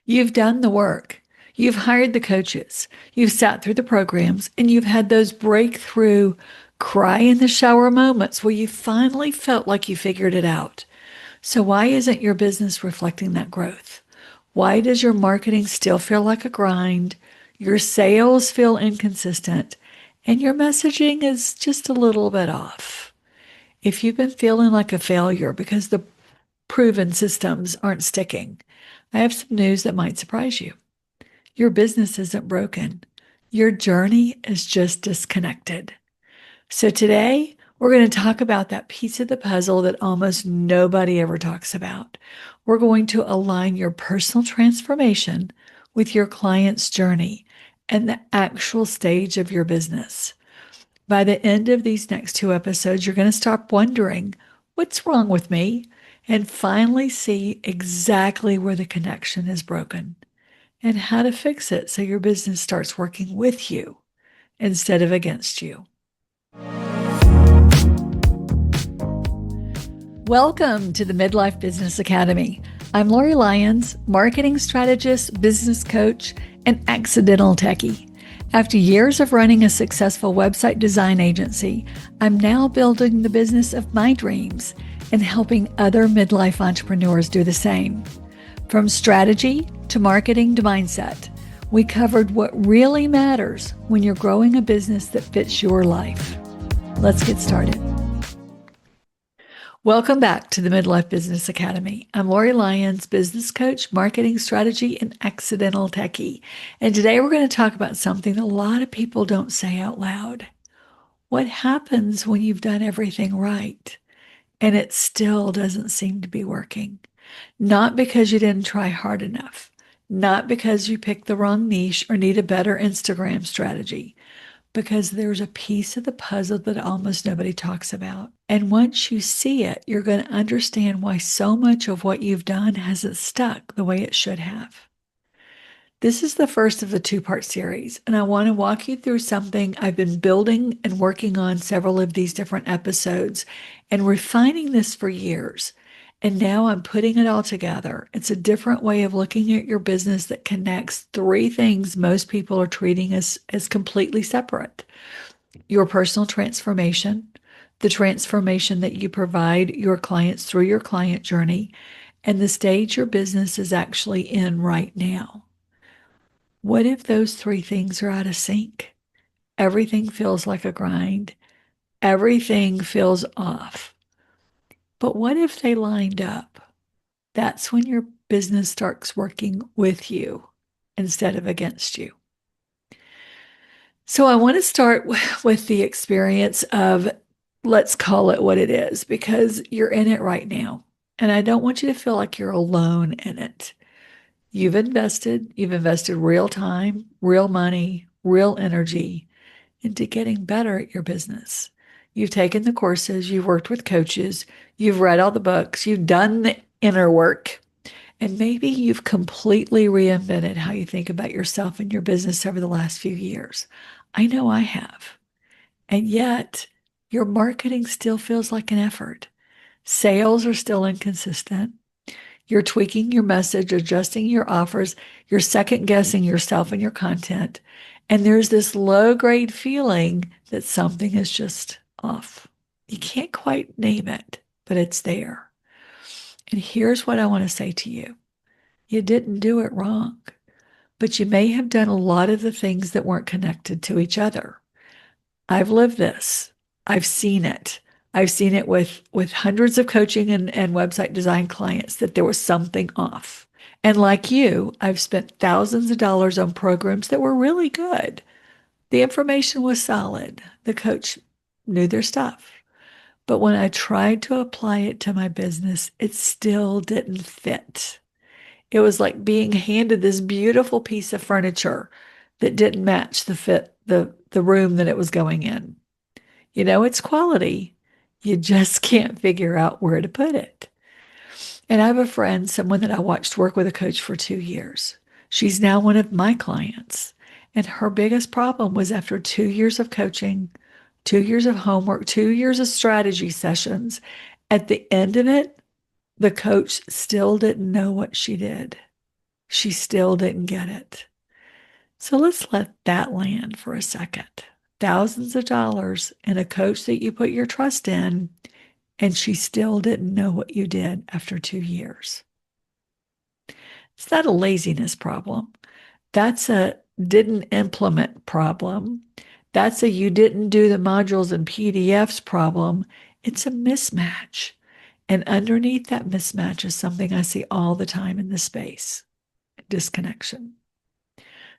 You've done the work. You've hired the coaches. You've sat through the programs and you've had those breakthrough cry in the shower moments where you finally felt like you figured it out. So why isn't your business reflecting that growth? Why does your marketing still feel like a grind? Your sales feel inconsistent and your messaging is just a little bit off. If you've been feeling like a failure because the proven systems aren't sticking, I have some news that might surprise you. Your business isn't broken. Your journey is just disconnected. So today, we're going to talk about that piece of the puzzle that almost nobody ever talks about. We're going to align your personal transformation with your client's journey and the actual stage of your business. By the end of these next two episodes, you're going to stop wondering, what's wrong with me? And finally see exactly where the connection is broken and how to fix it so your business starts working with you instead of against you. Welcome to the Midlife Business Academy. I'm Lori Lyons, marketing strategist, business coach, and accidental techie. After years of running a successful website design agency, I'm now building the business of my dreams and helping other midlife entrepreneurs do the same. From strategy to marketing to mindset, we covered what really matters when you're growing a business that fits your life. Let's get started. Welcome back to the Midlife Business Academy. I'm Lori Lyons, business coach, marketing strategy, and accidental techie. And today we're going to talk about something a lot of people don't say out loud. What happens when you've done everything right and it still doesn't seem to be working? Not because you didn't try hard enough, not because you picked the wrong niche or need a better Instagram strategy, because there's a piece of the puzzle that almost nobody talks about. And once you see it, you're going to understand why so much of what you've done hasn't stuck the way it should have. This is the first of the two-part series, and I want to walk you through something I've been building and working on several of these different episodes and refining this for years. And now I'm putting it all together. It's a different way of looking at your business that connects three things most people are treating as completely separate: your personal transformation, the transformation that you provide your clients through your client journey, and the stage your business is actually in right now. What if those three things are out of sync? Everything feels like a grind. Everything feels off. But what if they lined up? That's when your business starts working with you instead of against you. So I want to start with the experience of, let's call it what it is, because you're in it right now. And I don't want you to feel like you're alone in it. You've invested real time, real money, real energy into getting better at your business. You've taken the courses, you've worked with coaches, you've read all the books, you've done the inner work, and maybe you've completely reinvented how you think about yourself and your business over the last few years. I know I have. And yet, your marketing still feels like an effort. Sales are still inconsistent. You're tweaking your message, adjusting your offers, you're second guessing yourself and your content. And there's this low grade feeling that something is just off. You can't quite name it, but it's there. And here's what I want to say to you: you didn't do it wrong, but you may have done a lot of the things that weren't connected to each other. I've lived this. I've seen it. I've seen it with hundreds of coaching and website design clients that there was something off. And like you, I've spent thousands of dollars on programs that were really good. The information was solid. The coach knew their stuff. But when I tried to apply it to my business, it still didn't fit. It was like being handed this beautiful piece of furniture that didn't match the room that it was going in. You know, it's quality. You just can't figure out where to put it. And I have a friend, someone that I watched work with a coach for 2 years. She's now one of my clients. And her biggest problem was, after 2 years of coaching, 2 years of homework, 2 years of strategy sessions, at the end of it, the coach still didn't know what she did. She still didn't get it. So let's let that land for a second. Thousands of dollars in a coach that you put your trust in, and she still didn't know what you did after 2 years. It's not a laziness problem. That's a didn't implement problem. That's a you didn't do the modules and PDFs problem. It's a mismatch. And underneath that mismatch is something I see all the time in this space: disconnection.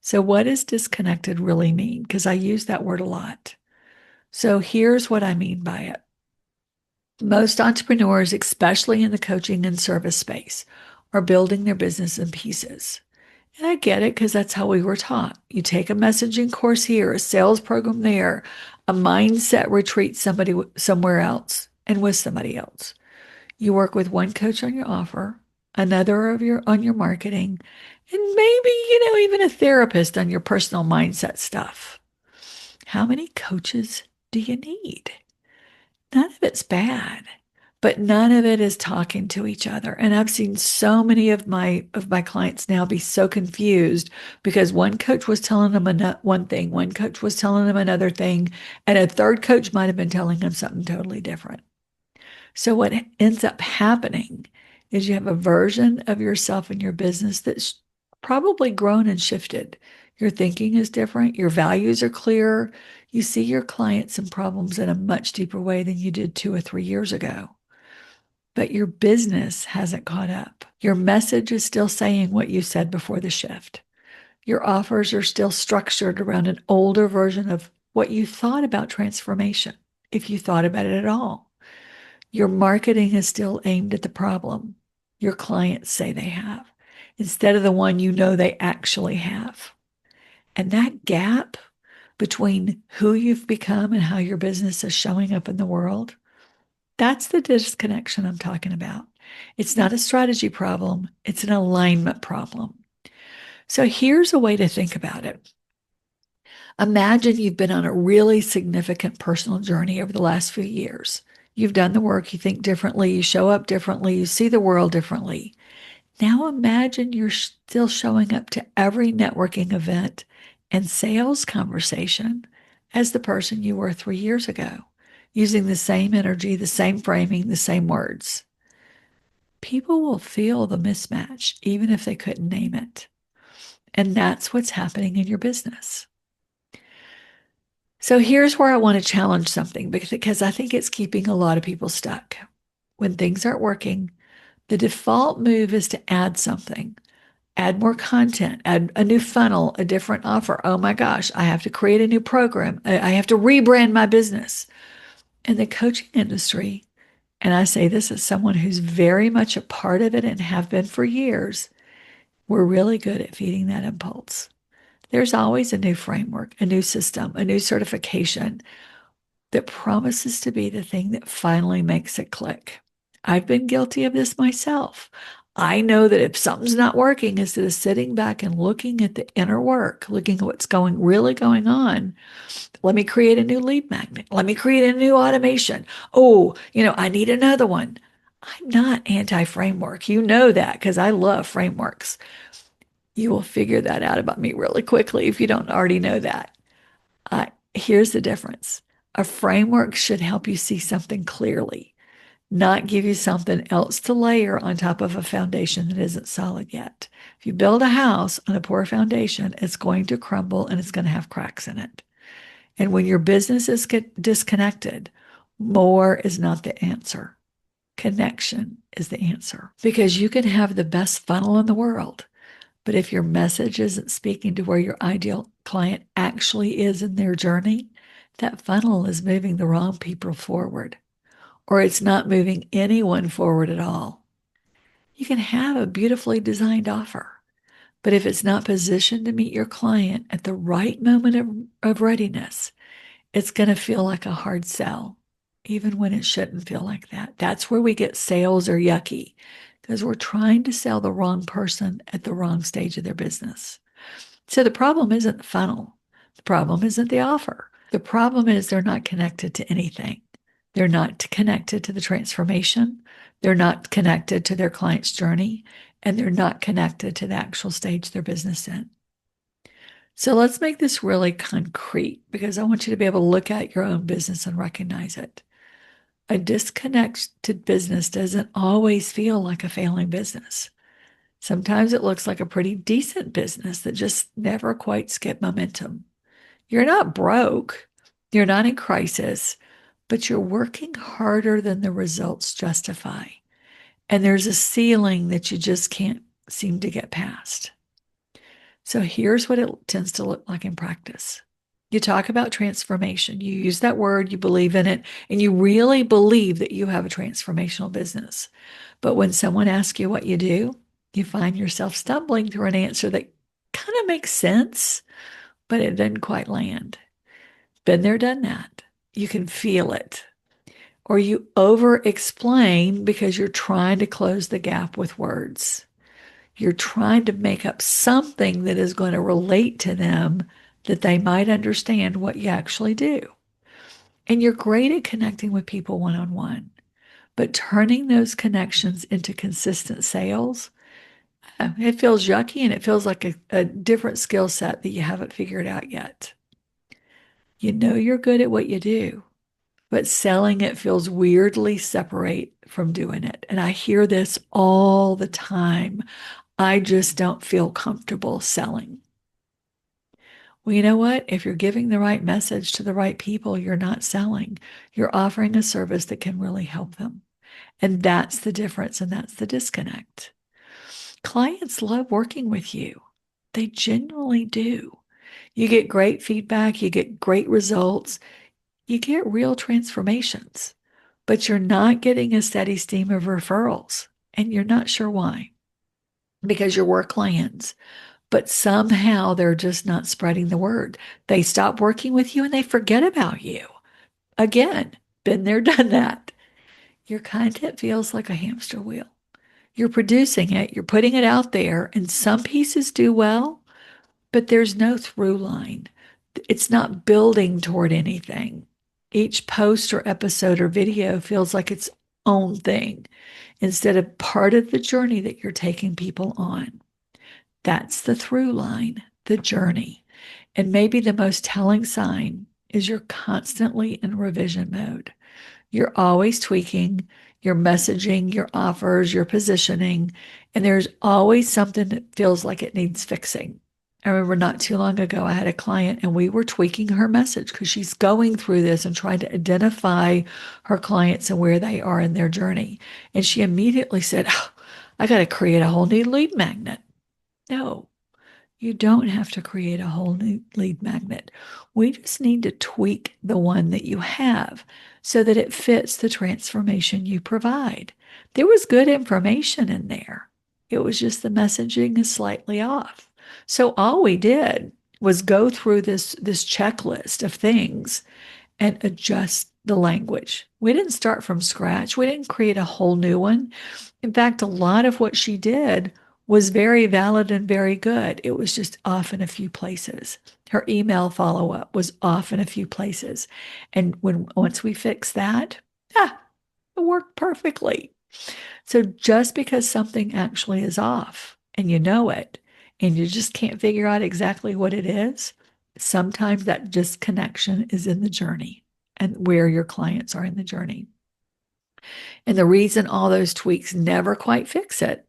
So, what does disconnected really mean? Because I use that word a lot. So, here's what I mean by it. Most entrepreneurs, especially in the coaching and service space, are building their business in pieces. And I get it because that's how we were taught. You take a messaging course here, a sales program there, a mindset retreat somewhere else and with somebody else. You work with one coach on your offer, another on your marketing, and maybe, even a therapist on your personal mindset stuff. How many coaches do you need? None of it's bad, but none of it is talking to each other. And I've seen so many of my clients now be so confused because one coach was telling them one thing, one coach was telling them another thing, and a third coach might have been telling them something totally different. So what ends up happening is you have a version of yourself in your business that's probably grown and shifted. Your thinking is different. Your values are clearer. You see your clients and problems in a much deeper way than you did 2 or 3 years ago. But your business hasn't caught up. Your message is still saying what you said before the shift. Your offers are still structured around an older version of what you thought about transformation, if you thought about it at all. Your marketing is still aimed at the problem your clients say they have, instead of the one they actually have. And that gap between who you've become and how your business is showing up in the world, that's the disconnection I'm talking about. It's not a strategy problem, it's an alignment problem. So here's a way to think about it. Imagine you've been on a really significant personal journey over the last few years. You've done the work, you think differently, you show up differently, you see the world differently. Now imagine you're still showing up to every networking event and sales conversation as the person you were 3 years ago, using the same energy, the same framing, the same words. People will feel the mismatch, even if they couldn't name it. And that's what's happening in your business. So here's where I want to challenge something because I think it's keeping a lot of people stuck. When things aren't working, the default move is to add something, add more content, add a new funnel, a different offer. Oh my gosh, I have to create a new program. I have to rebrand my business. In the coaching industry, and I say this as someone who's very much a part of it and have been for years, we're really good at feeding that impulse. There's always a new framework, a new system, a new certification that promises to be the thing that finally makes it click. I've been guilty of this myself. I know that if something's not working, instead of sitting back and looking at the inner work, looking at what's really going on, let me create a new lead magnet. Let me create a new automation. Oh, I need another one. I'm not anti-framework. You know that because I love frameworks. You will figure that out about me really quickly if you don't already know that. Here's the difference. A framework should help you see something clearly, not give you something else to layer on top of a foundation that isn't solid yet. If you build a house on a poor foundation, it's going to crumble and it's going to have cracks in it. And when your business is disconnected, more is not the answer. Connection is the answer. Because you can have the best funnel in the world, but if your message isn't speaking to where your ideal client actually is in their journey, that funnel is moving the wrong people forward, or it's not moving anyone forward at all. You can have a beautifully designed offer, but if it's not positioned to meet your client at the right moment of readiness, it's going to feel like a hard sell, even when it shouldn't feel like that. That's where we get sales are yucky, because we're trying to sell the wrong person at the wrong stage of their business. So the problem isn't the funnel. The problem isn't the offer. The problem is they're not connected to anything. They're not connected to the transformation. They're not connected to their client's journey, and they're not connected to the actual stage their business in. So let's make this really concrete because I want you to be able to look at your own business and recognize it. A disconnected business doesn't always feel like a failing business. Sometimes it looks like a pretty decent business that just never quite skipped momentum. You're not broke, you're not in crisis, but you're working harder than the results justify. And there's a ceiling that you just can't seem to get past. So here's what it tends to look like in practice. You talk about transformation, you use that word, you believe in it, and you really believe that you have a transformational business. But when someone asks you what you do, you find yourself stumbling through an answer that kind of makes sense, but it doesn't quite land. Been there, done that. You can feel it. Or you over explain because you're trying to close the gap with words. You're trying to make up something that is going to relate to them that they might understand what you actually do. And you're great at connecting with people one on one, but turning those connections into consistent sales, it feels yucky and it feels like a different skill set that you haven't figured out yet. You know you're good at what you do, but selling it feels weirdly separate from doing it. And I hear this all the time. I just don't feel comfortable selling. Well, you know what? If you're giving the right message to the right people, you're not selling. You're offering a service that can really help them. And that's the difference, and that's the disconnect. Clients love working with you. They genuinely do. You get great feedback, you get great results, you get real transformations, but you're not getting a steady stream of referrals, and you're not sure why, because your work lands, but somehow they're just not spreading the word. They stop working with you and they forget about you. Again, been there, done that. Your content feels like a hamster wheel. You're producing it, you're putting it out there, and some pieces do well, but there's no through line. It's not building toward anything. Each post or episode or video feels like its own thing instead of part of the journey that you're taking people on. That's the through line, the journey. And maybe the most telling sign is you're constantly in revision mode. You're always tweaking your messaging, your offers, your positioning, and there's always something that feels like it needs fixing. I remember not too long ago, I had a client and we were tweaking her message because she's going through this and trying to identify her clients and where they are in their journey. And she immediately said, oh, I got to create a whole new lead magnet. No, you don't have to create a whole new lead magnet. We just need to tweak the one that you have so that it fits the transformation you provide. There was good information in there. It was just the messaging is slightly off. So all we did was go through this checklist of things and adjust the language. We didn't start from scratch. We didn't create a whole new one. In fact, a lot of what she did was very valid and very good. It was just off in a few places. Her email follow-up was off in a few places. And once we fixed that, it worked perfectly. So just because something actually is off and you know it, and you just can't figure out exactly what it is, sometimes that disconnection is in the journey and where your clients are in the journey. And the reason all those tweaks never quite fix it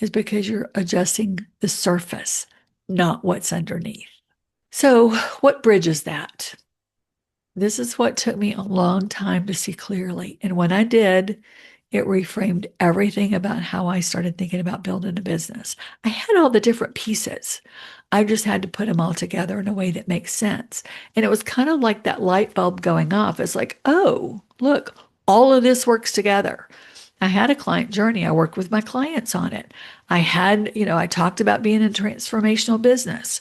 is because you're adjusting the surface, not what's underneath. So, what bridges that? This is what took me a long time to see clearly. And when I did, it reframed everything about how I started thinking about building a business. I had all the different pieces. I just had to put them all together in a way that makes sense. And it was kind of like that light bulb going off. It's like, oh, look, all of this works together. I had a client journey. I worked with my clients on it. I talked about being in transformational business.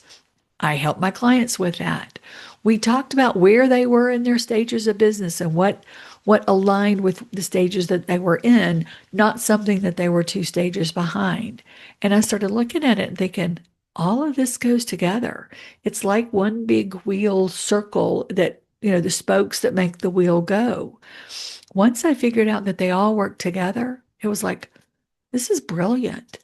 I helped my clients with that. We talked about where they were in their stages of business and what aligned with the stages that they were in, not something that they were two stages behind. And I started looking at it and thinking, all of this goes together. It's like one big wheel circle that, the spokes that make the wheel go. Once I figured out that they all work together, it was like, This is brilliant.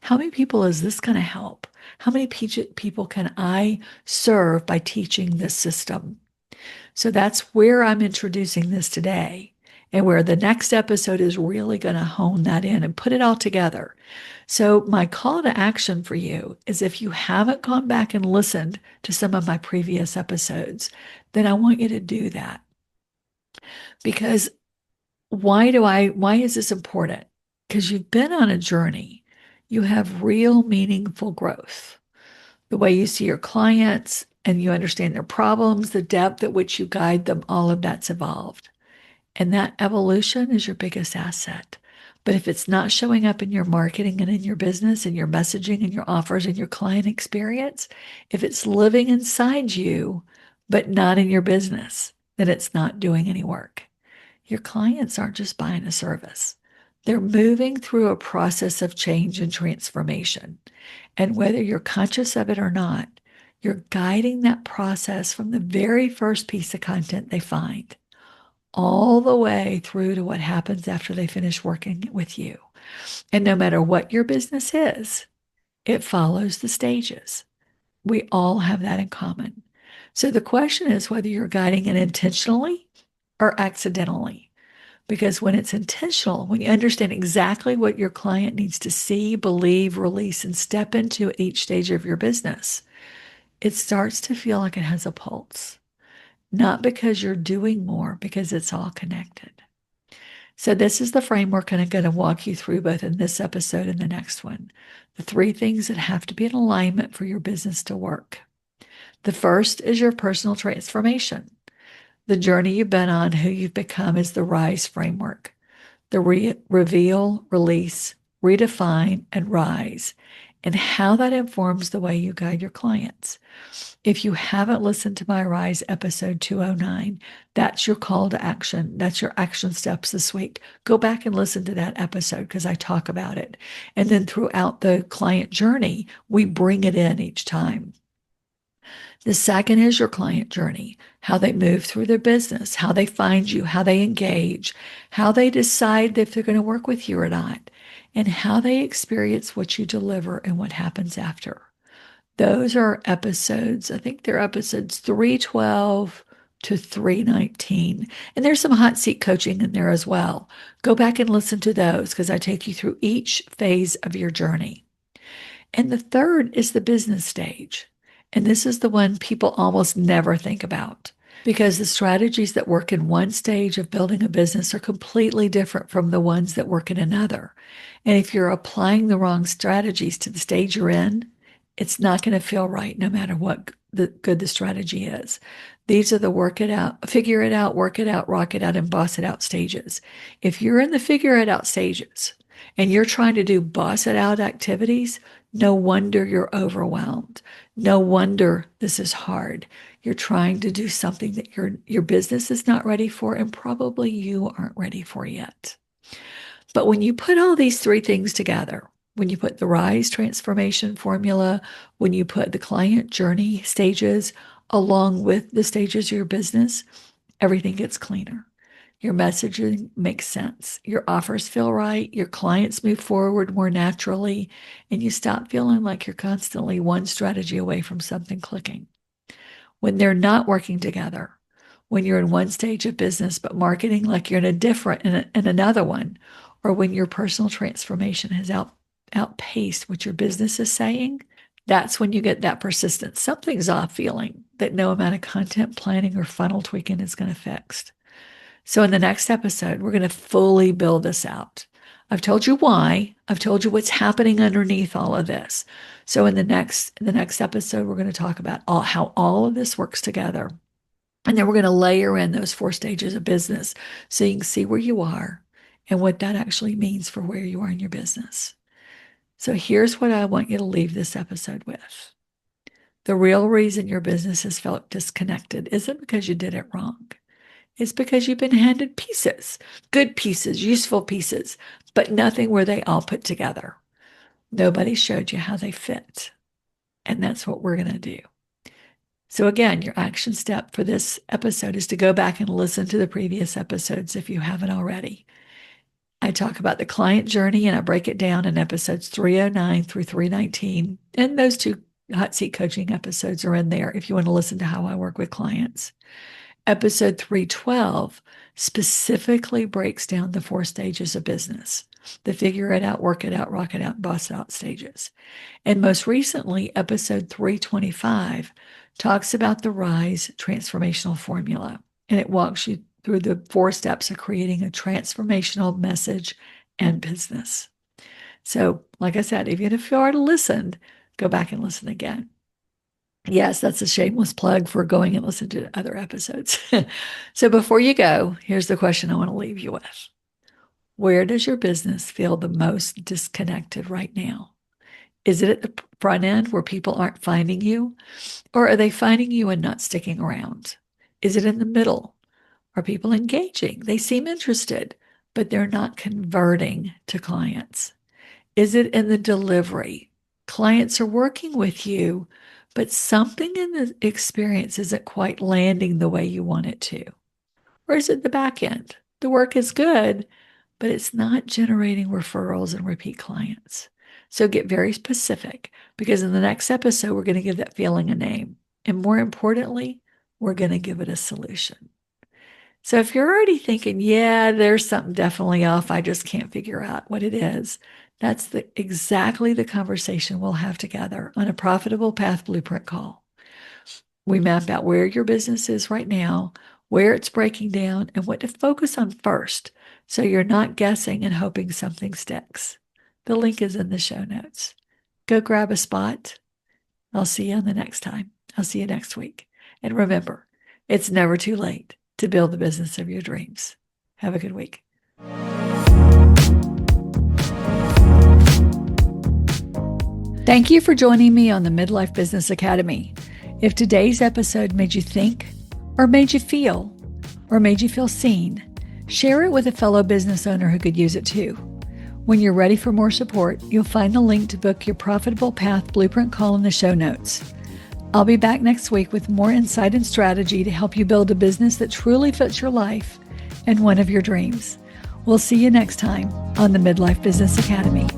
How many people is this going to help? How many people can I serve by teaching this system? So that's where I'm introducing this today, and where the next episode is really going to hone that in and put it all together. So, my call to action for you is if you haven't gone back and listened to some of my previous episodes, then I want you to do that. Because why is this important? Because you've been on a journey. You have real meaningful growth. The way you see your clients and you understand their problems, the depth at which you guide them, all of that's evolved. And that evolution is your biggest asset. But if it's not showing up in your marketing and in your business and your messaging and your offers and your client experience, if it's living inside you, but not in your business, then it's not doing any work. Your clients aren't just buying a service. They're moving through a process of change and transformation. And whether you're conscious of it or not, you're guiding that process from the very first piece of content they find all the way through to what happens after they finish working with you. And no matter what your business is, it follows the stages. We all have that in common. So the question is whether you're guiding it intentionally or accidentally. Because when it's intentional, when you understand exactly what your client needs to see, believe, release, and step into at each stage of your business, it starts to feel like it has a pulse. Not because you're doing more, because it's all connected. So, this is the framework, and I'm going to walk you through both in this episode and the next one. The three things that have to be in alignment for your business to work. The first is your personal transformation. The journey you've been on, who you've become, is the RISE framework. The reveal, release, redefine, and rise, and how that informs the way you guide your clients. If you haven't listened to my Rise episode 209, that's your call to action. That's your action steps this week. Go back and listen to that episode because I talk about it. And then throughout the client journey, we bring it in each time. The second is your client journey, how they move through their business, how they find you, how they engage, how they decide if they're going to work with you or not, and how they experience what you deliver and what happens after. Those are episodes, I think they're episodes 312 to 319. And there's some hot seat coaching in there as well. Go back and listen to those because I take you through each phase of your journey. And the third is the business stage. And this is the one people almost never think about because the strategies that work in one stage of building a business are completely different from the ones that work in another. And if you're applying the wrong strategies to the stage you're in, it's not going to feel right no matter what good the strategy is. These are the work it out, figure it out, work it out, rock it out, and boss it out stages. If you're in the figure it out stages and you're trying to do boss it out activities, no wonder you're overwhelmed. No wonder this is hard. You're trying to do something that your business is not ready for, and probably you aren't ready for yet. But when you put all these three things together, when you put the RISE transformation formula, when you put the client journey stages along with the stages of your business, everything gets cleaner. Your messaging makes sense. Your offers feel right. Your clients move forward more naturally, and you stop feeling like you're constantly one strategy away from something clicking. When they're not working together, when you're in one stage of business but marketing like you're in a different in another one, or when your personal transformation has outpaced what your business is saying, that's when you get that persistent something's off feeling that no amount of content planning or funnel tweaking is going to fix. So in the next episode, we're going to fully build this out. I've told you why. I've told you what's happening underneath all of this. So in the next episode, we're going to talk about how all of this works together. And then we're going to layer in those four stages of business so you can see where you are and what that actually means for where you are in your business. So here's what I want you to leave this episode with. The real reason your business has felt disconnected isn't because you did it wrong. It's because you've been handed pieces, good pieces, useful pieces, but nothing where they all put together. Nobody showed you how they fit. And that's what we're going to do. So again, your action step for this episode is to go back and listen to the previous episodes if you haven't already. I talk about the client journey and I break it down in episodes 309 through 319. And those two hot seat coaching episodes are in there if you want to listen to how I work with clients. Episode 312 specifically breaks down the 4 stages of business, the figure it out, work it out, rock it out, boss it out stages. And most recently, episode 325 talks about the RISE transformational formula, and it walks you through the 4 steps of creating a transformational message and business. So, like I said, even if you already listened, go back and listen again. Yes, that's a shameless plug for going and listen to other episodes. So before you go, here's the question I want to leave you with. Where does your business feel the most disconnected right now? Is it at the front end where people aren't finding you? Or are they finding you and not sticking around? Is it in the middle? Are people engaging? They seem interested, but they're not converting to clients. Is it in the delivery? Clients are working with you, but something in the experience isn't quite landing the way you want it to. Or is it the back end? The work is good, but it's not generating referrals and repeat clients. So get very specific, because in the next episode, we're going to give that feeling a name. And more importantly, we're going to give it a solution. So if you're already thinking, yeah, there's something definitely off, I just can't figure out what it is, that's exactly the conversation we'll have together on a Profitable Path Blueprint call. We map out where your business is right now, where it's breaking down, and what to focus on first, so you're not guessing and hoping something sticks. The link is in the show notes. Go grab a spot. I'll see you on the next time. I'll see you next week. And remember, it's never too late to build the business of your dreams. Have a good week. Thank you for joining me on the Midlife Business Academy. If today's episode made you think, or made you feel, or made you feel seen, share it with a fellow business owner who could use it too. When you're ready for more support, you'll find the link to book your Profitable Path Blueprint call in the show notes. I'll be back next week with more insight and strategy to help you build a business that truly fits your life and one of your dreams. We'll see you next time on the Midlife Business Academy.